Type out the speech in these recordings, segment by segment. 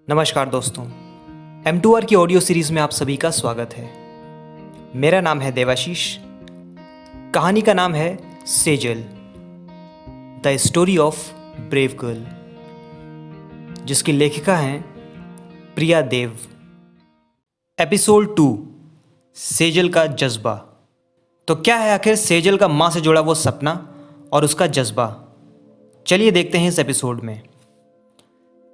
नमस्कार दोस्तों, M2R की ऑडियो सीरीज में आप सभी का स्वागत है। मेरा नाम है देवाशीष। कहानी का नाम है Sejal, the story of brave girl, जिसकी लेखिका हैं प्रिया देव। एपिसोड 2, सेजल का जज्बा। तो क्या है आखिर सेजल का माँ से जुड़ा वो सपना और उसका जज्बा? चलिए देखते हैं इस एपिसोड में।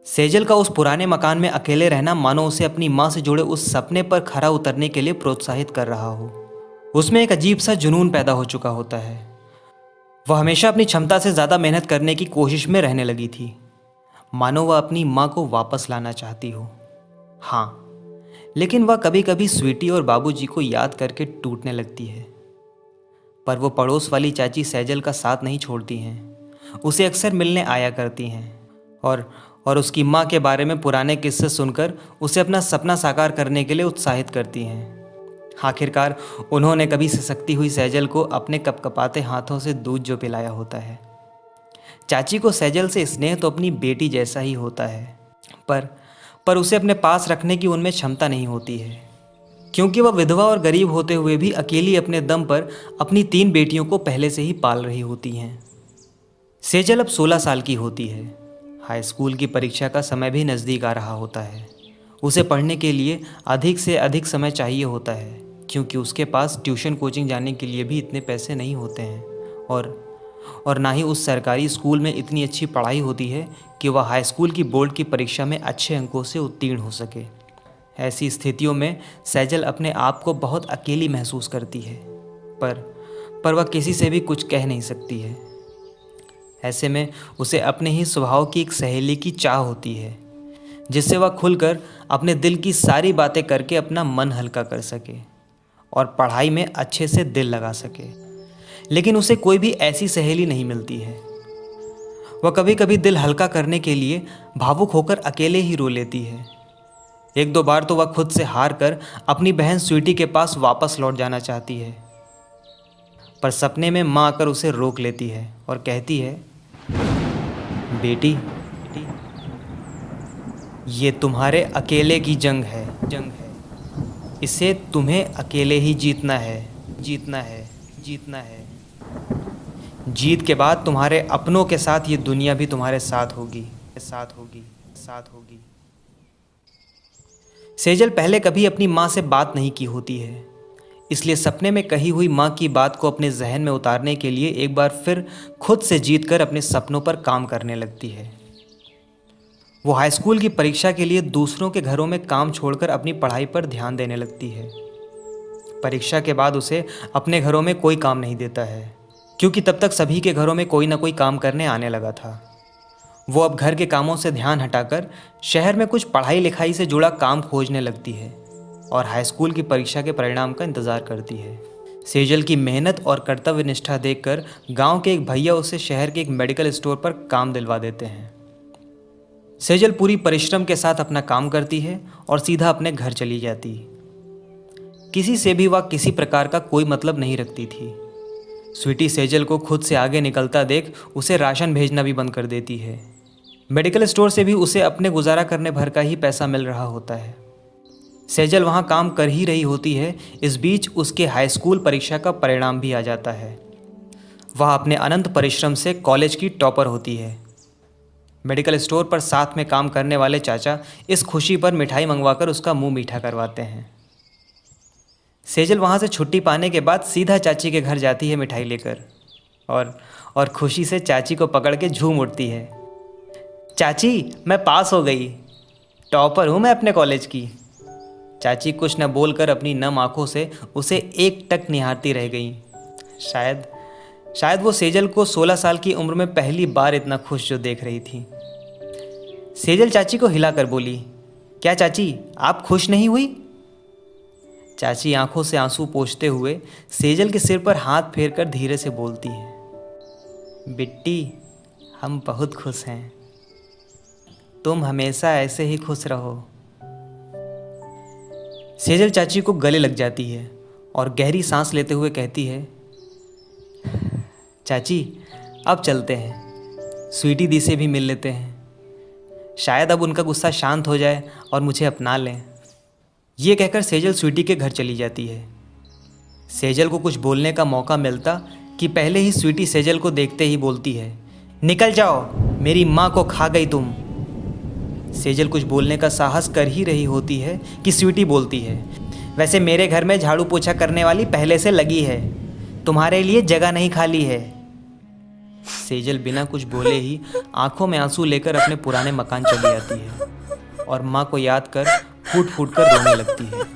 सेजल का उस पुराने मकान में अकेले रहना मानो उसे अपनी माँ से जुड़े उस सपने पर खरा उतरने के लिए प्रोत्साहित कर रहा हो। उसमें एक अजीब सा जुनून पैदा हो चुका होता है। वह हमेशा अपनी क्षमता से ज़्यादा मेहनत करने की कोशिश में रहने लगी थी, मानो वह अपनी माँ को वापस लाना चाहती हो। हाँ, लेकिन वह कभी कभी स्वीटी और बाबूजी को याद करके टूटने लगती है। पर वो पड़ोस वाली चाची सेजल का साथ नहीं छोड़ती हैं। उसे अक्सर मिलने आया करती हैं और उसकी माँ के बारे में पुराने किस्से सुनकर उसे अपना सपना साकार करने के लिए उत्साहित करती हैं। आखिरकार उन्होंने कभी सिसकती हुई सेजल को अपने कपकपाते हाथों से दूध जो पिलाया होता है। चाची को सेजल से स्नेह तो अपनी बेटी जैसा ही होता है, पर उसे अपने पास रखने की उनमें क्षमता नहीं होती है, क्योंकि वह विधवा और गरीब होते हुए भी अकेली अपने दम पर अपनी 3 बेटियों को पहले से ही पाल रही होती हैं। सेजल अब 16 साल की होती है। हाई स्कूल की परीक्षा का समय भी नज़दीक आ रहा होता है। उसे पढ़ने के लिए अधिक से अधिक समय चाहिए होता है, क्योंकि उसके पास ट्यूशन कोचिंग जाने के लिए भी इतने पैसे नहीं होते हैं और ना ही उस सरकारी स्कूल में इतनी अच्छी पढ़ाई होती है कि वह हाई स्कूल की बोर्ड की परीक्षा में अच्छे अंकों से उत्तीर्ण हो सके। ऐसी स्थितियों में सेजल अपने आप को बहुत अकेली महसूस करती है, पर वह किसी से भी कुछ कह नहीं सकती है। ऐसे में उसे अपने ही स्वभाव की एक सहेली की चाह होती है, जिससे वह खुलकर अपने दिल की सारी बातें करके अपना मन हल्का कर सके और पढ़ाई में अच्छे से दिल लगा सके। लेकिन उसे कोई भी ऐसी सहेली नहीं मिलती है। वह कभी कभी दिल हल्का करने के लिए भावुक होकर अकेले ही रो लेती है। 1-2 बार तो वह खुद से हार कर अपनी बहन स्वीटी के पास वापस लौट जाना चाहती है, पर सपने में माँ आकर उसे रोक लेती है और कहती है, बेटी, ये तुम्हारे अकेले की जंग है। इसे तुम्हें अकेले ही जीतना है। जीत के बाद तुम्हारे अपनों के साथ ये दुनिया भी तुम्हारे साथ होगी। सेजल पहले कभी अपनी माँ से बात नहीं की होती है, इसलिए सपने में कही हुई माँ की बात को अपने जहन में उतारने के लिए एक बार फिर खुद से जीतकर अपने सपनों पर काम करने लगती है। वो हाई स्कूल की परीक्षा के लिए दूसरों के घरों में काम छोड़कर अपनी पढ़ाई पर ध्यान देने लगती है। परीक्षा के बाद उसे अपने घरों में कोई काम नहीं देता है, क्योंकि तब तक सभी के घरों में कोई ना कोई काम करने आने लगा था। वो अब घर के कामों से ध्यान हटाकर शहर में कुछ पढ़ाई लिखाई से जुड़ा काम खोजने लगती है और हाई स्कूल की परीक्षा के परिणाम का इंतज़ार करती है। सेजल की मेहनत और कर्तव्य निष्ठा देखकर गांव के एक भैया उसे शहर के एक मेडिकल स्टोर पर काम दिलवा देते हैं। सेजल पूरी परिश्रम के साथ अपना काम करती है और सीधा अपने घर चली जाती। किसी से भी वह किसी प्रकार का कोई मतलब नहीं रखती थी। स्वीटी सेजल को खुद से आगे निकलता देख उसे राशन भेजना भी बंद कर देती है। मेडिकल स्टोर से भी उसे अपने गुजारा करने भर का ही पैसा मिल रहा होता है। सेजल वहाँ काम कर ही रही होती है, इस बीच उसके हाई स्कूल परीक्षा का परिणाम भी आ जाता है। वह अपने अनंत परिश्रम से कॉलेज की टॉपर होती है। मेडिकल स्टोर पर साथ में काम करने वाले चाचा इस खुशी पर मिठाई मंगवाकर उसका मुंह मीठा करवाते हैं। सेजल वहाँ से छुट्टी पाने के बाद सीधा चाची के घर जाती है मिठाई लेकर और खुशी से चाची को पकड़ के झूम उठती है। चाची, मैं पास हो गई, टॉपर हूँ मैं अपने कॉलेज की। चाची कुछ न बोलकर अपनी नम आंखों से उसे एकटक निहारती रह गई। शायद वो सेजल को 16 साल की उम्र में पहली बार इतना खुश जो देख रही थी। सेजल चाची को हिलाकर बोली, क्या चाची, आप खुश नहीं हुई? चाची आंखों से आंसू पोंछते हुए सेजल के सिर पर हाथ फेरकर धीरे से बोलती हैं, बिट्टी, हम बहुत खुश हैं। तुम हमेशा ऐसे ही खुश रहो। सेजल चाची को गले लग जाती है और गहरी सांस लेते हुए कहती है, चाची, अब चलते हैं, स्वीटी दी से भी मिल लेते हैं। शायद अब उनका गुस्सा शांत हो जाए और मुझे अपना लें। ये कहकर सेजल स्वीटी के घर चली जाती है। सेजल को कुछ बोलने का मौका मिलता कि पहले ही स्वीटी सेजल को देखते ही बोलती है, निकल जाओ, मेरी माँ को खा गई तुम। सेजल कुछ बोलने का साहस कर ही रही होती है कि स्वीटी बोलती है, वैसे मेरे घर में झाड़ू पोछा करने वाली पहले से लगी है, तुम्हारे लिए जगह नहीं खाली है। सेजल बिना कुछ बोले ही आंखों में आंसू लेकर अपने पुराने मकान चली आती है और माँ को याद कर फूट फूट कर रोने लगती है।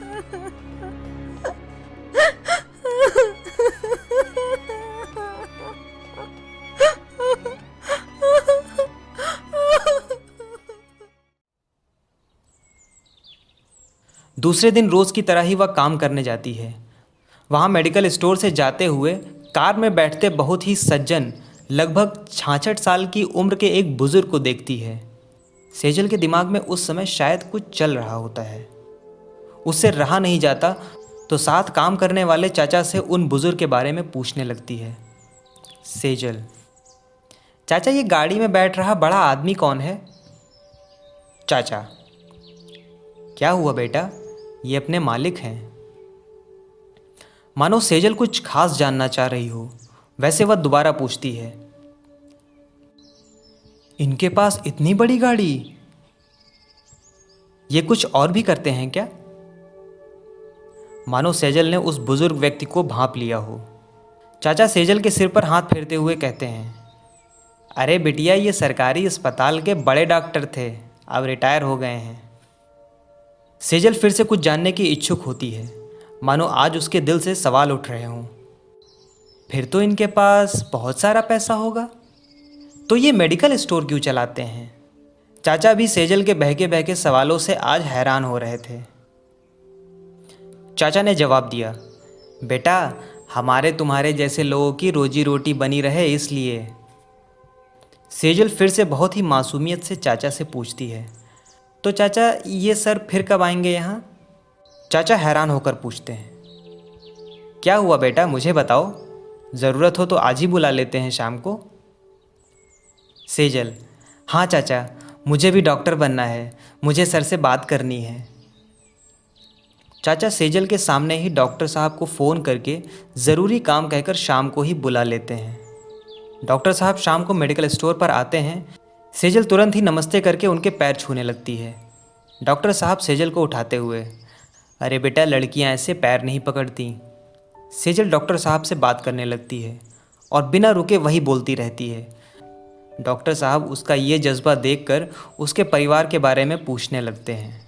दूसरे दिन रोज की तरह ही वह काम करने जाती है। वहाँ मेडिकल स्टोर से जाते हुए कार में बैठते बहुत ही सज्जन लगभग 66 साल की उम्र के एक बुजुर्ग को देखती है। सेजल के दिमाग में उस समय शायद कुछ चल रहा होता है। उससे रहा नहीं जाता तो साथ काम करने वाले चाचा से उन बुजुर्ग के बारे में पूछने लगती है। सेजल, चाचा ये गाड़ी में बैठ रहा बड़ा आदमी कौन है? चाचा, क्या हुआ बेटा, ये अपने मालिक हैं। मानो सेजल कुछ खास जानना चाह रही हो, वैसे वह दोबारा पूछती है, इनके पास इतनी बड़ी गाड़ी, ये कुछ और भी करते हैं क्या? मानो सेजल ने उस बुजुर्ग व्यक्ति को भांप लिया हो। चाचा सेजल के सिर पर हाथ फेरते हुए कहते हैं, अरे बिटिया, ये सरकारी अस्पताल के बड़े डॉक्टर थे, अब रिटायर हो गए हैं। सेजल फिर से कुछ जानने की इच्छुक होती है, मानो आज उसके दिल से सवाल उठ रहे हों। फिर तो इनके पास बहुत सारा पैसा होगा, तो ये मेडिकल स्टोर क्यों चलाते हैं? चाचा भी सेजल के बहके बहके सवालों से आज हैरान हो रहे थे। चाचा ने जवाब दिया, बेटा, हमारे तुम्हारे जैसे लोगों की रोजी रोटी बनी रहे इसलिए। सेजल फिर से बहुत ही मासूमियत से चाचा से पूछती है, तो चाचा ये सर फिर कब आएंगे यहाँ? चाचा हैरान होकर पूछते हैं, क्या हुआ बेटा, मुझे बताओ, ज़रूरत हो तो आज ही बुला लेते हैं शाम को। सेजल, हाँ चाचा, मुझे भी डॉक्टर बनना है, मुझे सर से बात करनी है। चाचा सेजल के सामने ही डॉक्टर साहब को फ़ोन करके ज़रूरी काम कहकर शाम को ही बुला लेते हैं। डॉक्टर साहब शाम को मेडिकल स्टोर पर आते हैं। सेजल तुरंत ही नमस्ते करके उनके पैर छूने लगती है। डॉक्टर साहब सेजल को उठाते हुए, अरे बेटा, लड़कियां ऐसे पैर नहीं पकड़ती। सेजल डॉक्टर साहब से बात करने लगती है और बिना रुके वही बोलती रहती है। डॉक्टर साहब उसका ये जज्बा देखकर उसके परिवार के बारे में पूछने लगते हैं।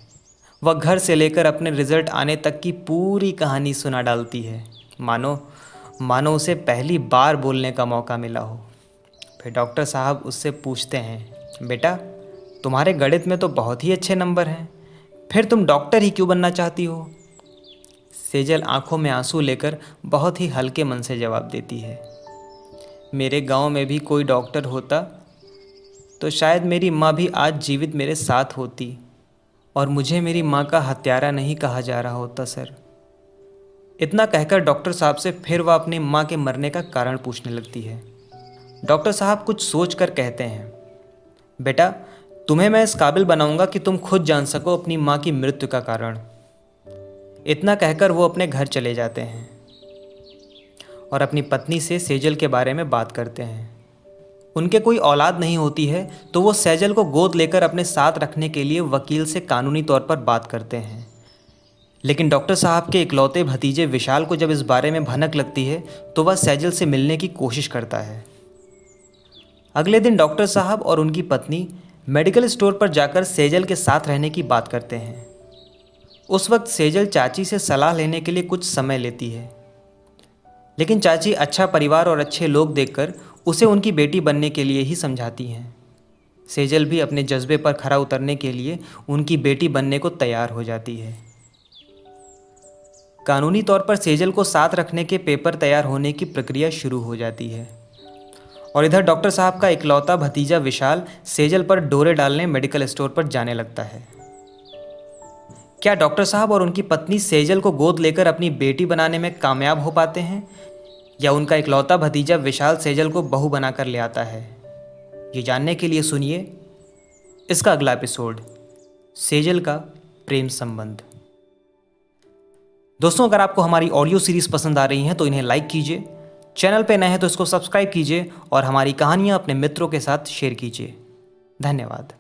वह घर से लेकर अपने रिज़ल्ट आने तक की पूरी कहानी सुना डालती है, मानो उसे पहली बार बोलने का मौका मिला हो। फिर डॉक्टर साहब उससे पूछते हैं, बेटा, तुम्हारे गणित में तो बहुत ही अच्छे नंबर हैं, फिर तुम डॉक्टर ही क्यों बनना चाहती हो? सेजल आंखों में आंसू लेकर बहुत ही हल्के मन से जवाब देती है, मेरे गांव में भी कोई डॉक्टर होता तो शायद मेरी माँ भी आज जीवित मेरे साथ होती और मुझे मेरी माँ का हत्यारा नहीं कहा जा रहा होता सर। इतना कहकर डॉक्टर साहब से फिर वह अपनी माँ के मरने का कारण पूछने लगती है। डॉक्टर साहब कुछ सोच कर कहते हैं, बेटा, तुम्हें मैं इस काबिल बनाऊंगा कि तुम खुद जान सको अपनी माँ की मृत्यु का कारण। इतना कहकर वो अपने घर चले जाते हैं और अपनी पत्नी से सेजल के बारे में बात करते हैं। उनके कोई औलाद नहीं होती है तो वो सेजल को गोद लेकर अपने साथ रखने के लिए वकील से कानूनी तौर पर बात करते हैं। लेकिन डॉक्टर साहब के इकलौते भतीजे विशाल को जब इस बारे में भनक लगती है तो वह सेजल से मिलने की कोशिश करता है। अगले दिन डॉक्टर साहब और उनकी पत्नी मेडिकल स्टोर पर जाकर सेजल के साथ रहने की बात करते हैं। उस वक्त सेजल चाची से सलाह लेने के लिए कुछ समय लेती है, लेकिन चाची अच्छा परिवार और अच्छे लोग देखकर उसे उनकी बेटी बनने के लिए ही समझाती हैं। सेजल भी अपने जज्बे पर खरा उतरने के लिए उनकी बेटी बनने को तैयार हो जाती है। कानूनी तौर पर सेजल को साथ रखने के पेपर तैयार होने की प्रक्रिया शुरू हो जाती है और इधर डॉक्टर साहब का इकलौता भतीजा विशाल सेजल पर डोरे डालने मेडिकल स्टोर पर जाने लगता है। क्या डॉक्टर साहब और उनकी पत्नी सेजल को गोद लेकर अपनी बेटी बनाने में कामयाब हो पाते हैं या उनका इकलौता भतीजा विशाल सेजल को बहू बनाकर ले आता है? ये जानने के लिए सुनिए इसका अगला एपिसोड, सेजल का प्रेम संबंध। दोस्तों, अगर आपको हमारी ऑडियो सीरीज़ पसंद आ रही हैं तो इन्हें लाइक कीजिए, चैनल पे नए हैं तो इसको सब्सक्राइब कीजिए और हमारी कहानियाँ अपने मित्रों के साथ शेयर कीजिए। धन्यवाद।